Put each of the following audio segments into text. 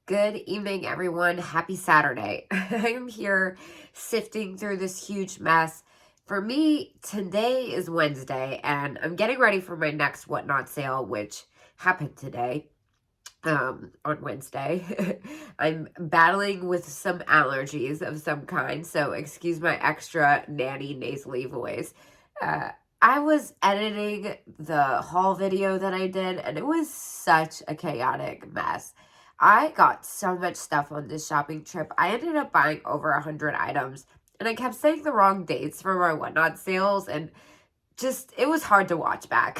Good evening, everyone. Happy Saturday. I'm here sifting through this huge mess. For me, today is Wednesday, and I'm getting ready for my next Whatnot sale, which happened today, on Wednesday. I'm battling with some allergies of some kind, so excuse my extra nanny nasally voice. Uh, I was editing the haul video that I did, and it was such a chaotic mess. I got so much stuff on this shopping trip. I ended up buying over 100 items, and I kept saying the wrong dates for my Whatnot sales, and it was hard to watch back.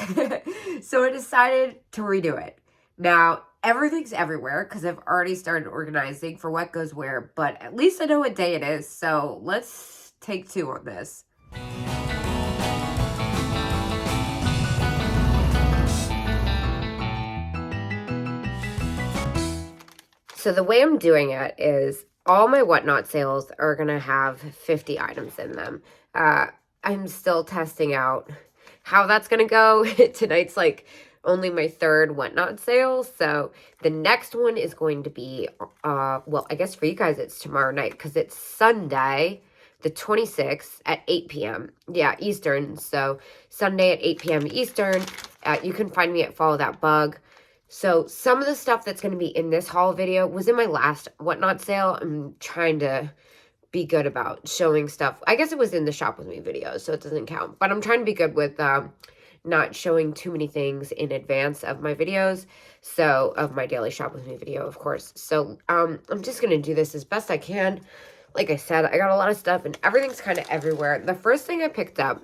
So I decided to redo it. Now, everything's everywhere because I've already started organizing for what goes where, but at least I know what day it is, so let's take two on this. So the way I'm doing it is all my Whatnot sales are going to have 50 items in them. I'm still testing out how that's going to go. Tonight's only my third Whatnot sale. So the next one is going to be, well, I guess for you guys it's tomorrow night because it's Sunday, the 26th at 8 p.m. Yeah, Eastern. So Sunday at 8 p.m. Eastern. You can find me at FollowThatBug. So some of the stuff that's going to be in this haul video was in my last Whatnot sale. I'm trying to be good about showing stuff. I guess it was in the shop with me video, so it doesn't count. But I'm trying to be good with not showing too many things in advance of my videos. So, of my daily shop with me video, of course. So, I'm just going to do this as best I can. Like I said, I got a lot of stuff and everything's kind of everywhere. The first thing I picked up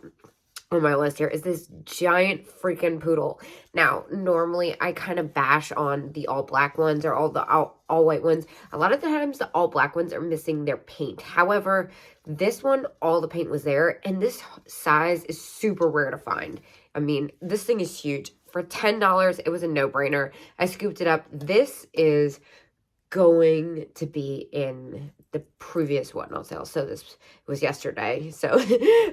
on my list here is this giant freaking poodle. Now, normally I kind of bash on the all black ones or all the all white ones. A lot of the times the all black ones are missing their paint. However, this one, all the paint was there, and this size is super rare to find. I mean, this thing is huge. For $10, it was a no-brainer. I scooped it up. This is going to be in the previous Whatnot sale. So this was yesterday. So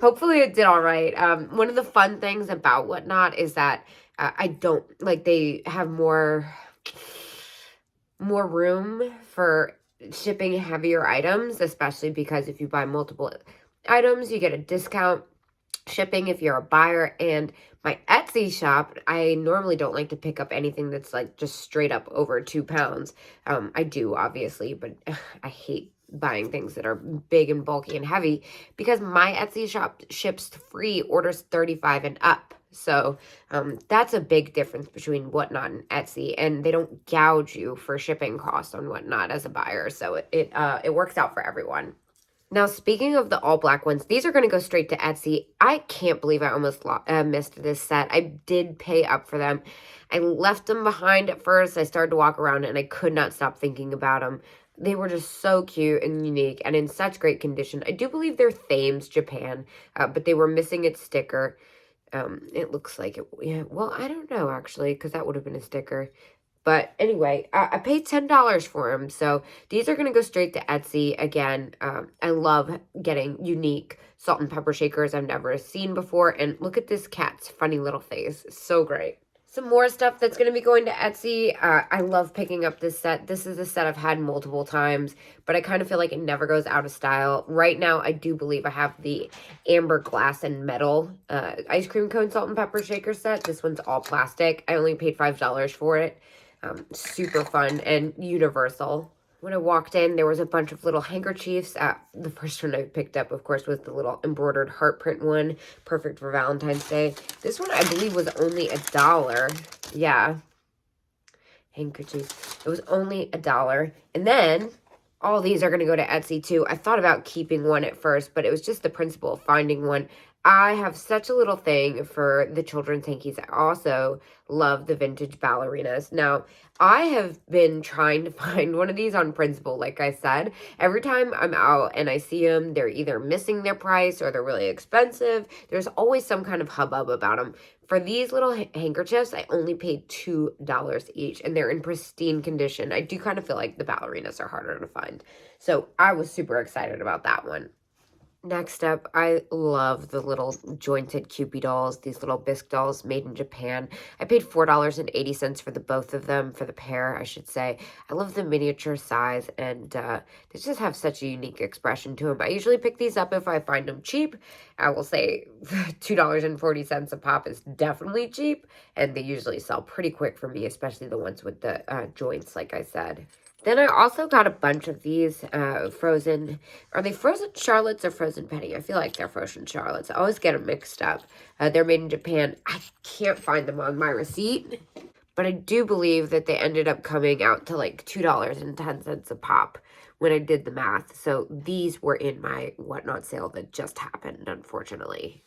hopefully it did all right. One of the fun things about Whatnot is that I don't, they have more room for shipping heavier items, especially because if you buy multiple items, you get a discount shipping if you're a buyer. And my Etsy shop, I normally don't like to pick up anything that's just straight up over 2 pounds. I do, obviously, but I hate buying things that are big and bulky and heavy because my Etsy shop ships free orders 35 and up. So that's a big difference between Whatnot and Etsy, and they don't gouge you for shipping costs on Whatnot as a buyer. So it works out for everyone. Now, speaking of the all black ones, these are going to go straight to Etsy. I can't believe I almost missed this set. I did pay up for them. I left them behind at first. I started to walk around and I could not stop thinking about them. They were just so cute and unique and in such great condition. I do believe they're Thames, Japan, but they were missing its sticker. It looks like it. Yeah, well, I don't know, actually, because that would have been a sticker. But anyway, I paid $10 for them. So these are going to go straight to Etsy. Again, I love getting unique salt and pepper shakers I've never seen before. And look at this cat's funny little face. It's so great. Some more stuff that's going to be going to Etsy. I love picking up this set. This is a set I've had multiple times, but I kind of feel like it never goes out of style. Right now, I do believe I have the amber glass and metal ice cream cone salt and pepper shaker set. This one's all plastic. I only paid $5 for it. Super fun and universal. When I walked in, there was a bunch of little handkerchiefs. The first one I picked up, of course, was the little embroidered heart print one. Perfect for Valentine's Day. This one, I believe, was only $1. Yeah. Handkerchiefs. It was only $1. And then all these are going to go to Etsy, too. I thought about keeping one at first, but it was just the principle of finding one. I have such a little thing for the children's hankies. I also love the vintage ballerinas. Now, I have been trying to find one of these on principle, like I said. Every time I'm out and I see them, they're either missing their price or they're really expensive. There's always some kind of hubbub about them. For these little handkerchiefs, I only paid $2 each, and they're in pristine condition. I do kind of feel like the ballerinas are harder to find. So I was super excited about that one. Next up, I love the little jointed Kewpie dolls, these little bisque dolls made in Japan. I paid $4.80 for the both of them, for the pair, I should say. I love the miniature size, and they just have such a unique expression to them. I usually pick these up if I find them cheap. I will say $2.40 a pop is definitely cheap, and they usually sell pretty quick for me, especially the ones with the joints, like I said. Then I also got a bunch of these frozen. Are they frozen Charlottes or frozen Penny? I feel like they're frozen Charlottes. I always get them mixed up. They're made in Japan. I can't find them on my receipt, but I do believe that they ended up coming out to like $2.10 a pop when I did the math. So these were in my whatnot sale that just happened, unfortunately.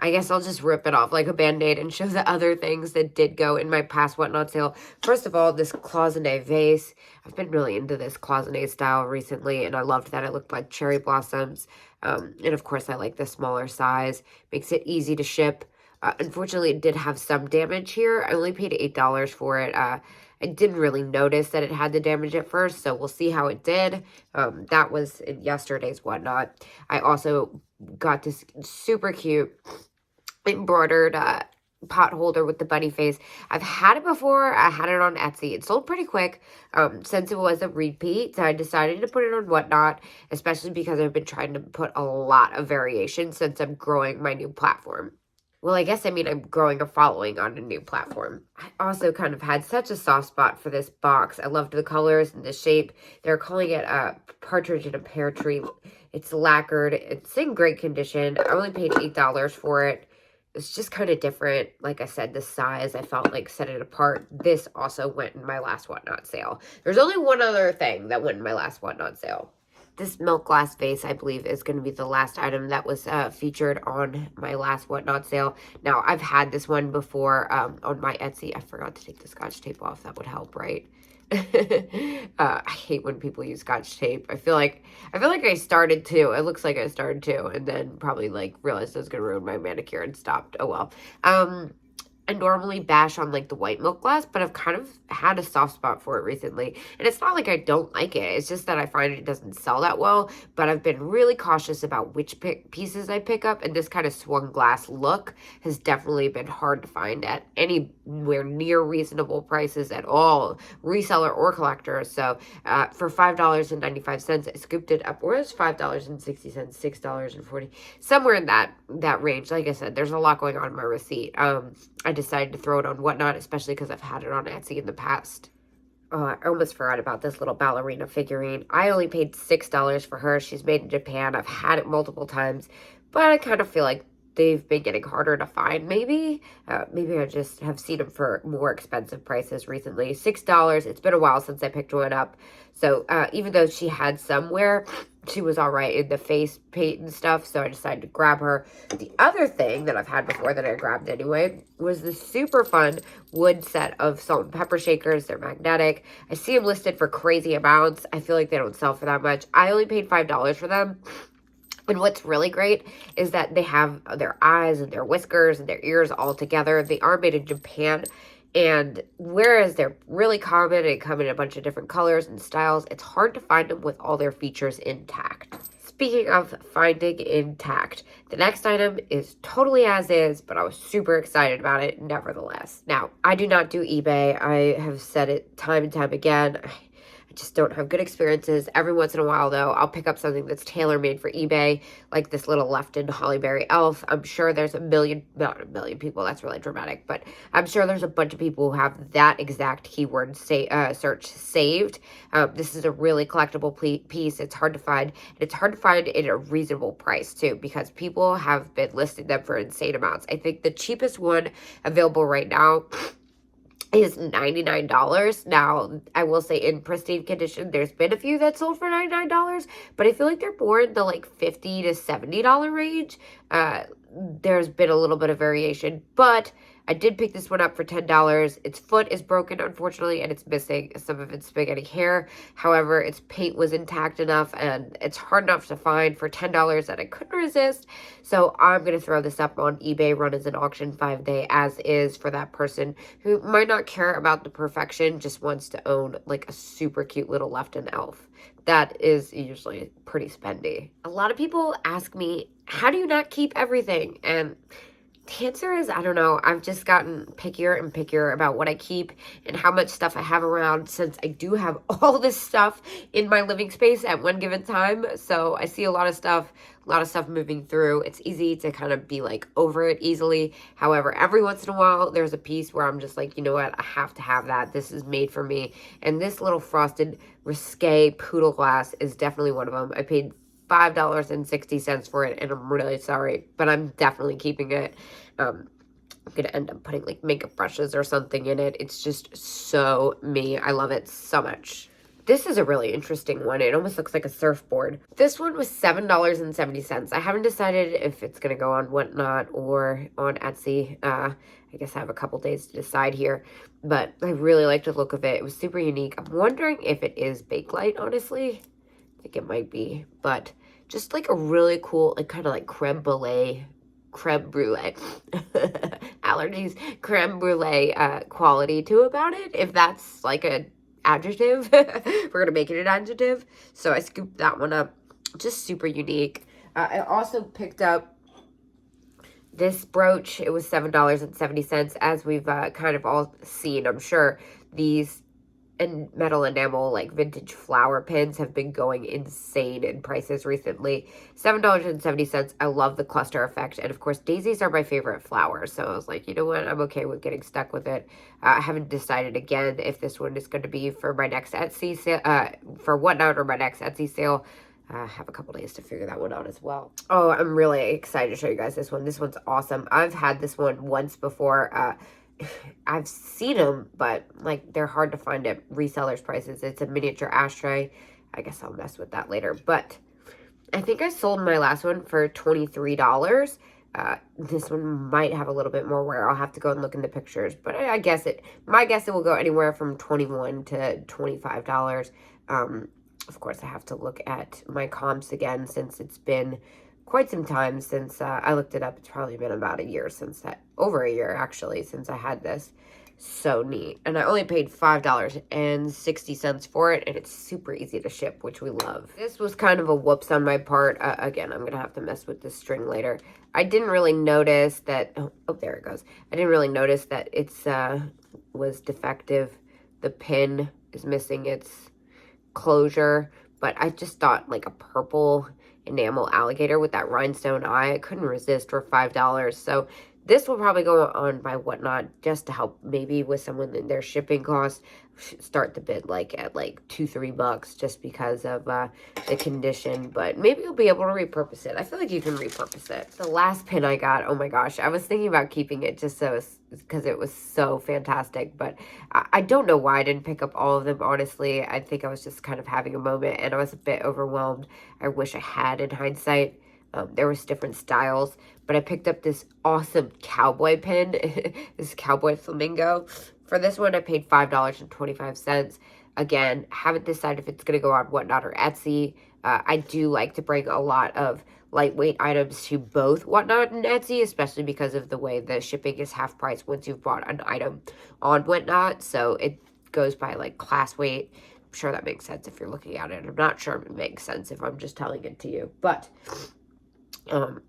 I guess I'll just rip it off like a Band-Aid and show the other things that did go in my past whatnot sale. First of all, this cloisonne vase. I've been really into this cloisonne style recently, and I loved that it looked like cherry blossoms. And of course, I like the smaller size. Makes it easy to ship. Unfortunately, it did have some damage here. I only paid $8 for it. I didn't really notice that it had the damage at first, so we'll see how it did. That was in yesterday's whatnot. I also got this super cute embroidered pot holder with the bunny face. I've had it before. I had it on Etsy. It sold pretty quick since it was a repeat. So I decided to put it on Whatnot, especially because I've been trying to put a lot of variation since I'm growing my new platform. Well, I guess I mean I'm growing a following on a new platform. I also kind of had such a soft spot for this box. I loved the colors and the shape. They're calling it a partridge in a pear tree. It's lacquered. It's in great condition. I only paid $8 for it. It's just kind of different. Like I said, the size, I felt like set it apart. This also went in my last whatnot sale. There's only one other thing that went in my last whatnot sale. This milk glass vase, I believe, is going to be the last item that was featured on my last whatnot sale. Now, I've had this one before on my Etsy. I forgot to take the Scotch tape off. That would help, right? I hate when people use Scotch tape. I feel like I started to. It looks like I started to, and then probably like realized I was gonna ruin my manicure and stopped. Oh well. I normally bash on like the white milk glass, but I've kind of had a soft spot for it recently. And it's not like I don't like it. It's just that I find it doesn't sell that well. But I've been really cautious about which pieces I pick up. And this kind of swung glass look has definitely been hard to find at anywhere near reasonable prices at all, reseller or collector. So for $5.95, I scooped it up. Where's $5.60, $6.40, somewhere in that range. Like I said, there's a lot going on in my receipt. I decided to throw it on Whatnot, especially because I've had it on Etsy in the past. I almost forgot about this little ballerina figurine. I only paid $6 for her. She's made in Japan. I've had it multiple times, but I kind of feel like they've been getting harder to find, maybe. Maybe I just have seen them for more expensive prices recently. $6. It's been a while since I picked one up. So even though she had some wear, she was all right in the face paint and stuff, so I decided to grab her. The other thing that I've had before that I grabbed anyway was this super fun wood set of salt and pepper shakers. They're magnetic. I see them listed for crazy amounts. I feel like they don't sell for that much. I only paid $5 for them. And what's really great is that they have their eyes and their whiskers and their ears all together. They are made in Japan. And whereas they're really common and come in a bunch of different colors and styles, it's hard to find them with all their features intact. Speaking of finding intact, the next item is totally as is, but I was super excited about it nevertheless. Now, I do not do eBay. I have said it time and time again. I just don't have good experiences. Every once in a while, though, I'll pick up something that's tailor-made for eBay, like this little Lefton Hollyberry elf. I'm sure there's not a million people, that's really dramatic, but I'm sure there's a bunch of people who have that exact keyword search saved. This is a really collectible piece. It's hard to find, and it's hard to find at a reasonable price, too, because people have been listing them for insane amounts. I think the cheapest one available right now is $99. Now, I will say in pristine condition, there's been a few that sold for $99, but I feel like they're more in the like $50 to $70 range. There's been a little bit of variation, but I did pick this one up for $10. Its foot is broken, unfortunately, and it's missing some of its spaghetti hair. However, its paint was intact enough, and it's hard enough to find for $10 that I couldn't resist. So I'm going to throw this up on eBay, run as an auction 5-day as is for that person who might not care about the perfection, just wants to own like a super cute little Lefton elf. That is usually pretty spendy. A lot of people ask me, how do you not keep everything? And the answer is, I don't know. I've just gotten pickier and pickier about what I keep and how much stuff I have around, since I do have all this stuff in my living space at one given time. So I see a lot of stuff moving through. It's easy to kind of be like over it easily. However, every once in a while, there's a piece where I'm just like, you know what? I have to have that. This is made for me. And this little frosted risque poodle glass is definitely one of them. I paid $5.60 for it, and I'm really sorry, but I'm definitely keeping it. I'm gonna end up putting like makeup brushes or something in it. It's just so me. I love it so much. This is a really interesting one. It almost looks like a surfboard. This one was $7.70. I haven't decided if it's gonna go on Whatnot or on Etsy. I guess I have a couple days to decide here, but I really like the look of it. It was super unique. I'm wondering if it is Bakelite, honestly. I think it might be, but just like a really cool, like kind of like creme brulee allergies, creme brulee quality to about it, if that's like an adjective. We're gonna make it an adjective. So I scooped that one up. Just super unique. I also picked up this brooch. It was $7.70. As we've kind of all seen, I'm sure, these and metal enamel, like vintage flower pins, have been going insane in prices recently. $7.70. I love the cluster effect. And of course, daisies are my favorite flower. So I was like, you know what? I'm okay with getting stuck with it. I haven't decided again if this one is going to be for my next Etsy sale, for Whatnot or my next Etsy sale. I have a couple days to figure that one out as well. Oh, I'm really excited to show you guys this one. This one's awesome. I've had this one once before. I've seen them, but like they're hard to find at resellers' prices. It's a miniature ashtray. I guess I'll mess with that later. But I think I sold my last one for $23. This one might have a little bit more wear. I'll have to go and look in the pictures. But I guess my guess it will go anywhere from $21 to $25. Of course, I have to look at my comps again, since it's been quite some time since I looked it up. It's probably been about a year since that, over a year actually, since I had this. So neat. And I only paid $5.60 for it, and it's super easy to ship, which we love. This was kind of a whoops on my part. Again, I'm gonna have to mess with this string later. I didn't really notice that, oh, there it goes. I didn't really notice that it's was defective. The pin is missing its closure, but I just thought like a purple enamel alligator with that rhinestone eye, I couldn't resist for $5. So this will probably go on by Whatnot, just to help maybe with someone in their shipping costs. Start the bid like at like $2-3 just because of the condition, but maybe you'll be able to repurpose it. I feel like you can repurpose it. The last pin I got, oh my gosh, I was thinking about keeping it just so because it was so fantastic, but I don't know why I didn't pick up all of them, honestly. I think I was just kind of having a moment and I was a bit overwhelmed. I wish I had in hindsight. There was different styles, but I picked up this awesome cowboy pin, this cowboy flamingo. For this one, I paid $5.25. Again, haven't decided if it's going to go on Whatnot or Etsy. I do like to bring a lot of lightweight items to both Whatnot and Etsy, especially because of the way the shipping is half price once you've bought an item on Whatnot. So it goes by like class weight. I'm sure that makes sense if you're looking at it. I'm not sure if it makes sense if I'm just telling it to you, but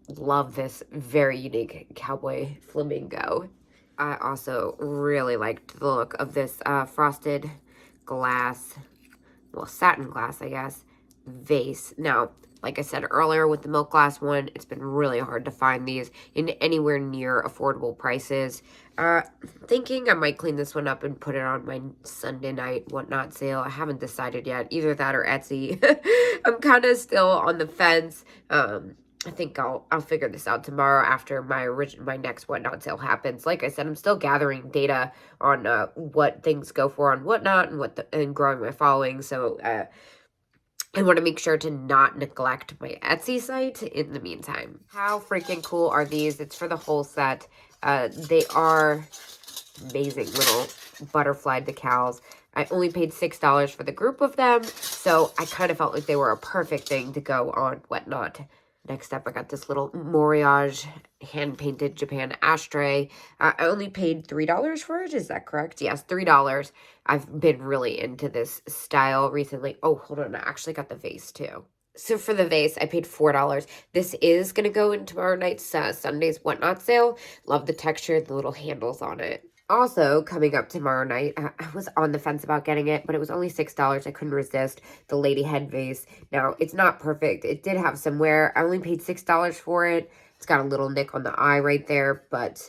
love this very unique cowboy flamingo. I also really liked the look of this frosted glass, well, satin glass, I guess, vase. Now, like I said earlier with the milk glass one, it's been really hard to find these in anywhere near affordable prices. Thinking I might clean this one up and put it on my Sunday night Whatnot sale. I haven't decided yet, either that or Etsy. I'm kind of still on the fence. I think I'll figure this out tomorrow after my next Whatnot sale happens. Like I said, I'm still gathering data on what things go for on Whatnot and growing my following. So I want to make sure to not neglect my Etsy site in the meantime. How freaking cool are these? It's for the whole set. They are amazing little butterfly decals. I only paid $6 for the group of them, so I kind of felt like they were a perfect thing to go on Whatnot. Next up, I got this little Moriage hand-painted Japan ashtray. I only paid $3 for it. Is that correct? Yes, $3. I've been really into this style recently. Oh, hold on. I actually got the vase, too. So for the vase, I paid $4. This is going to go in tomorrow night's Sunday's Whatnot sale. Love the texture, the little handles on it. Also, coming up tomorrow night, I was on the fence about getting it, but it was only $6. I couldn't resist the lady head vase. Now, it's not perfect. It did have some wear. I only paid $6 for it. It's got a little nick on the eye right there, but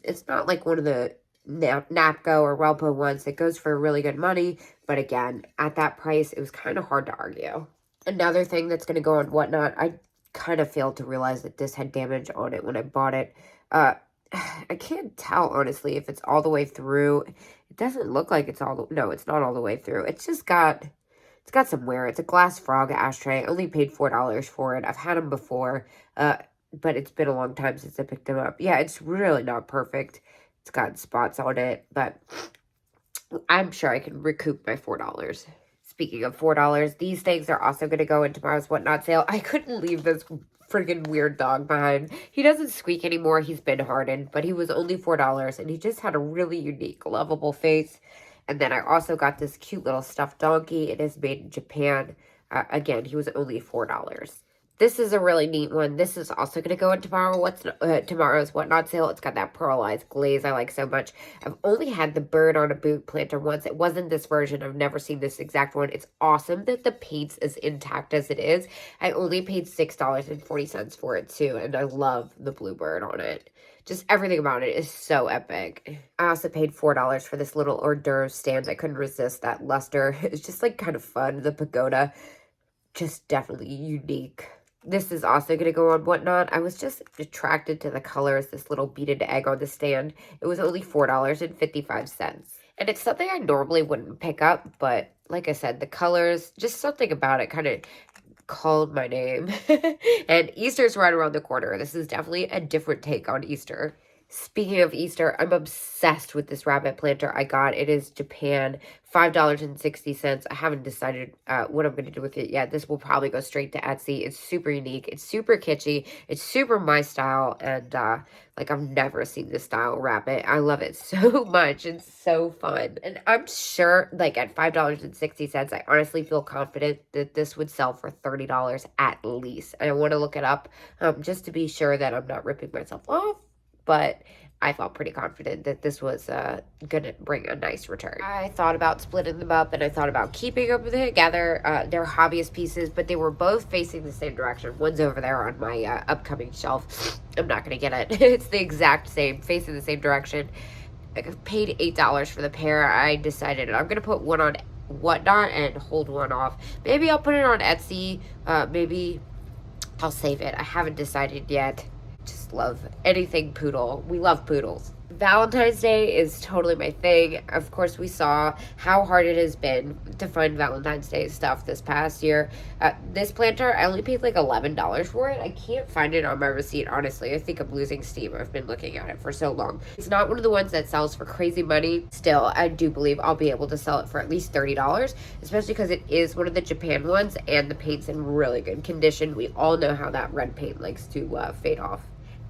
it's not like one of the Napco or Relpo ones that goes for really good money. But again, at that price, it was kind of hard to argue. Another thing that's going to go on Whatnot, I kind of failed to realize that this had damage on it when I bought it. I can't tell, honestly, if it's all the way through. It doesn't look like it's all the... No, it's not all the way through. It's just got... It's got some wear. It's a glass frog ashtray. I only paid $4 for it. I've had them before, but it's been a long time since I picked them up. Yeah, it's really not perfect. It's got spots on it, but I'm sure I can recoup my $4. Speaking of $4, these things are also going to go in tomorrow's Whatnot sale. I couldn't leave this freaking weird dog behind. He doesn't squeak anymore. He's been hardened, but he was only $4, and he just had a really unique, lovable face. And then I also got this cute little stuffed donkey. It is made in Japan. Again, he was only $4. This is a really neat one. This is also going to go in tomorrow's Whatnot sale. It's got that pearlized glaze I like so much. I've only had the bird on a boot planter once. It wasn't this version. I've never seen this exact one. It's awesome that the paint's as intact as it is. I only paid $6.40 for it too, and I love the bluebird on it. Just everything about it is so epic. I also paid $4 for this little hors d'oeuvre stand. I couldn't resist that luster. It's just like kind of fun. The pagoda, just definitely unique. This is also going to go on Whatnot. I was just attracted to the colors, this little beaded egg on the stand. It was only $4.55. And it's something I normally wouldn't pick up, but like I said, the colors, just something about it kind of called my name. And Easter's right around the corner. This is definitely a different take on Easter. Speaking of Easter, I'm obsessed with this rabbit planter I got. It is Japan, $5.60. I haven't decided what I'm going to do with it yet. This will probably go straight to Etsy. It's super unique. It's super kitschy. It's super my style. And, like, I've never seen this style rabbit. I love it so much. It's so fun. And I'm sure, like, at $5.60, I honestly feel confident that this would sell for $30 at least. I want to look it up just to be sure that I'm not ripping myself off. But I felt pretty confident that this was going to bring a nice return. I thought about splitting them up, and I thought about keeping them together. They're hobbyist pieces, but they were both facing the same direction. One's over there on my upcoming shelf. I'm not going to get it. It's the exact same, facing the same direction. I paid $8 for the pair. I decided I'm going to put one on Whatnot and hold one off. Maybe I'll put it on Etsy. Maybe I'll save it. I haven't decided yet. Just love anything poodle. We love poodles. Valentine's Day is totally my thing. Of course, we saw how hard it has been to find Valentine's Day stuff this past year. This planter, I only paid like $11 for it. I can't find it on my receipt, honestly. I think I'm losing steam. I've been looking at it for so long. It's not one of the ones that sells for crazy money. Still, I do believe I'll be able to sell it for at least $30, especially because it is one of the Japan ones and the paint's in really good condition. We all know how that red paint likes to fade off.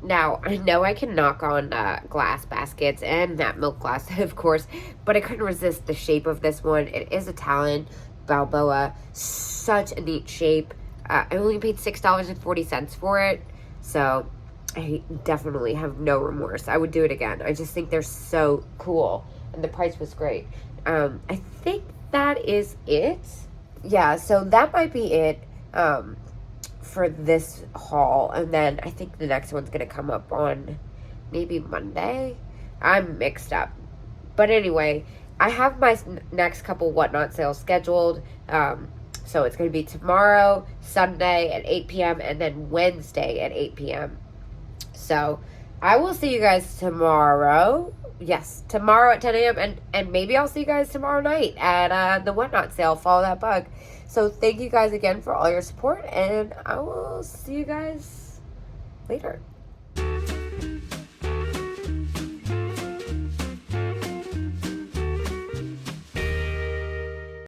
Now, I know I can knock on glass baskets and that milk glass, of course, but I couldn't resist the shape of this one. It is Italian Balboa. Such a neat shape. I only paid $6.40 for it, so I definitely have no remorse. I would do it again. I just think they're so cool, and the price was great. I think that is it. Yeah, so that might be it. For this haul, and then I think the next one's gonna come up on maybe Monday. I'm mixed up, but anyway, I have my next couple Whatnot sales scheduled. So it's gonna be tomorrow, Sunday at 8 p.m. and then Wednesday at 8 p.m. So I will see you guys tomorrow. Yes, tomorrow at 10 a.m. and maybe I'll see you guys tomorrow night at the Whatnot sale. Follow that bug. So thank you guys again for all your support, and I will see you guys later.